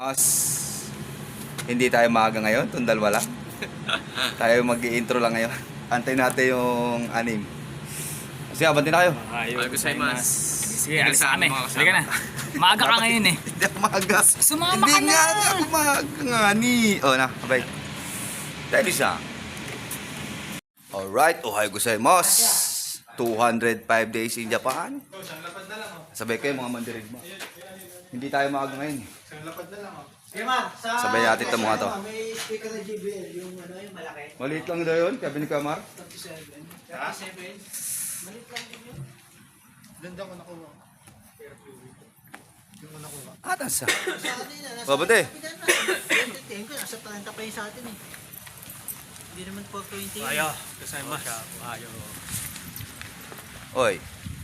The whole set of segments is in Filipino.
Mas hindi tayo maaga ngayon, itong dalawa lang. Tayo mag-i-intro lang ngayon. Antay natin yung anim. Kasi abantin na kayo. Ayaw ko sa'yo, mas. Sige, alis kami. Sige na. Maaga ka ngayon eh. Hindi ako maaga. Sumama ka Hindi na. nga ako maaga nga ni. Oh na, abay. Ready siya. Alright, ohay gozaimasu. 205 days in Japan. Sabay kayo mga mandirigma. Hindi tayo maaga ngayon. Sabay natin ito mga to. May speaker na JBL, yung ano, yung malaki. Maliit lang daw yun, sabi ni Kamar. 37. 37. Maliit lang din yun. Ganda ko nakuha. Yung nakuha. Atas ah. Sa atin na, nasa Babate. tingin ko, nasa 30 pa yun sa atin eh. Hindi naman 420 yun. Ayaw. Gozaimasu. Ayaw. Oy,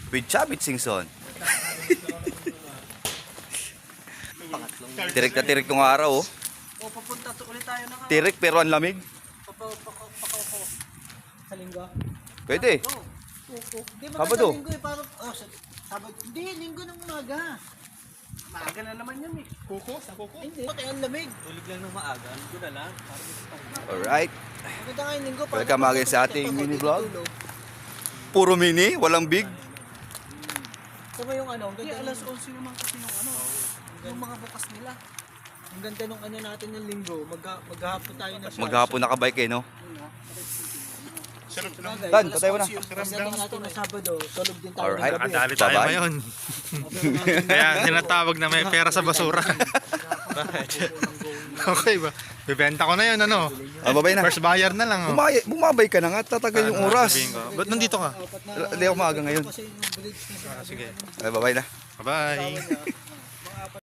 with Chabit Singson. Tirik na tirik nung araw oh. O, papunta to ulit tayo na Tirik pero ang lamig. Pakao. Sa linggo? Pwede. Oo. Di ba Sabado. sa linggo eh, parang, Sabado. Hindi, linggo ng umaga. Maaga na naman yan eh. Kuko? Sa kuko? Hindi. Pati ang lamig. Tulog lang ng maaga. Linggo na lang. Alright. Maganda nga yung linggo. Welcome again sa ating mini vlog. Puro mini, walang big. Saba yung ano, ang ganda alas 11 naman kasi yung ano, yung mga bukas nila. Ang ganda nung ano natin yung linggo, maghapon tayo na siya. Maghapon nakabike eh no. Sarap lang. Bagay, Dan, alas patay mo na. 11 Pagdating natin na Sabado, tulog din tayo Alright. ng gabi. Nakadali tayo Bye-bye. ngayon. Kaya tinatawag na may pera sa basura. Okay ba? Bibenta ko na yun, ano? Ah, babay na. First buyer na lang, oh. Bumabay ka na nga, tatagal yung oras. Sabihin ko. Ba't nandito ka? Apat na- Hindi ako maaga ngayon. Kasi yung bridge na sa Sige. Ay, babay na. Bye-bye.